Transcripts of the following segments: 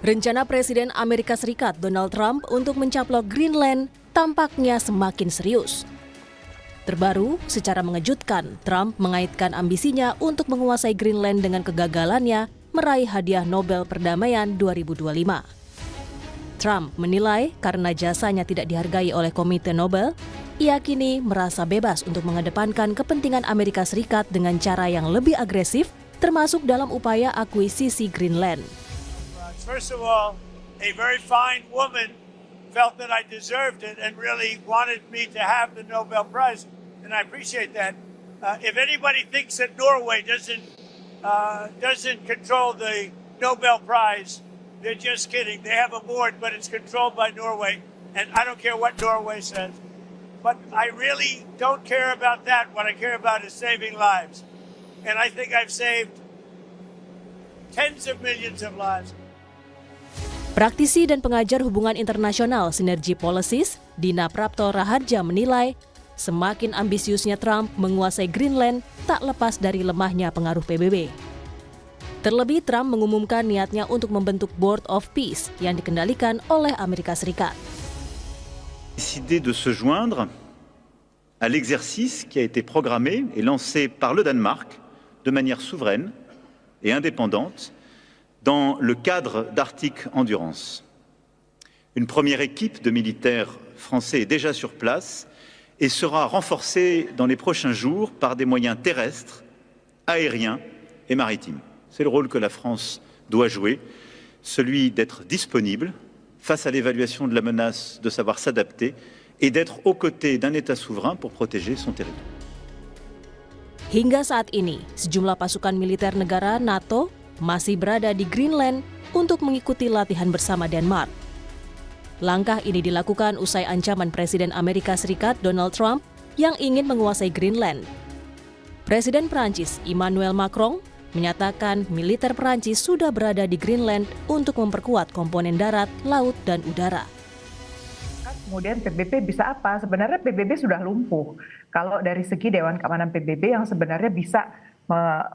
Rencana Presiden Amerika Serikat Donald Trump untuk mencaplok Greenland tampaknya semakin serius. Terbaru, secara mengejutkan, Trump mengaitkan ambisinya untuk menguasai Greenland dengan kegagalannya meraih hadiah Nobel Perdamaian 2025. Trump menilai karena jasanya tidak dihargai oleh Komite Nobel, ia kini merasa bebas untuk mengedepankan kepentingan Amerika Serikat dengan cara yang lebih agresif, termasuk dalam upaya akuisisi Greenland. First of all, a very fine woman felt that I deserved it and really wanted me to have the Nobel Prize, and I appreciate that. If anybody thinks that Norway doesn't control the Nobel Prize, they're just kidding. They have a board, but it's controlled by Norway, and I don't care what Norway says. But I really don't care about that. What I care about is saving lives, and I think I've saved tens of millions of lives. Praktisi dan pengajar hubungan internasional Synergy Policies, Dina Prapto Raharja menilai, semakin ambisiusnya Trump menguasai Greenland tak lepas dari lemahnya pengaruh PBB. Terlebih, Trump mengumumkan niatnya untuk membentuk Board of Peace yang dikendalikan oleh Amerika Serikat. Décidé de se joindre à l'exercice qui a été programmé et lancé par le Danemark de manière souveraine et indépendante dans le cadre d'Arctic Endurance. Une première équipe de militaires français est déjà sur place et sera renforcée dans les prochains jours par des moyens terrestres, aériens et maritimes. C'est le rôle que la France doit jouer, celui d'être disponible face à l'évaluation de la menace, de savoir s'adapter et d'être aux côtés d'un État souverain pour protéger son territoire. Hingga saat ini, sejumlah pasukan militer negara NATO masih berada di Greenland untuk mengikuti latihan bersama Denmark. Langkah ini dilakukan usai ancaman Presiden Amerika Serikat Donald Trump yang ingin menguasai Greenland. Presiden Prancis Emmanuel Macron menyatakan militer Prancis sudah berada di Greenland untuk memperkuat komponen darat, laut, dan udara. Kemudian PBB bisa apa? Sebenarnya PBB sudah lumpuh. Kalau dari segi Dewan Keamanan PBB yang sebenarnya bisa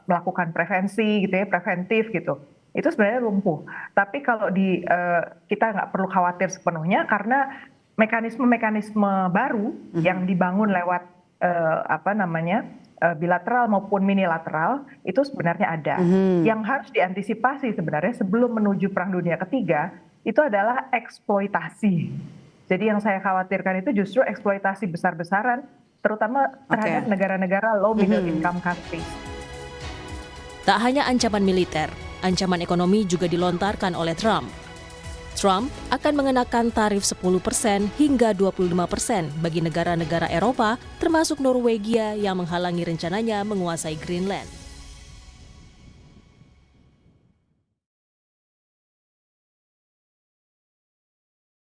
melakukan prevensi gitu ya, preventif gitu, itu sebenarnya lumpuh. Tapi kalau kita nggak perlu khawatir sepenuhnya karena mekanisme-mekanisme baru yang dibangun lewat bilateral maupun minilateral itu sebenarnya ada. Yang harus diantisipasi sebenarnya sebelum menuju Perang Dunia Ketiga itu adalah eksploitasi. Jadi yang saya khawatirkan itu justru eksploitasi besar-besaran, terutama terhadap negara-negara low middle income countries. Tak hanya ancaman militer, ancaman ekonomi juga dilontarkan oleh Trump. Trump akan mengenakan tarif 10% hingga 25% bagi negara-negara Eropa, termasuk Norwegia yang menghalangi rencananya menguasai Greenland.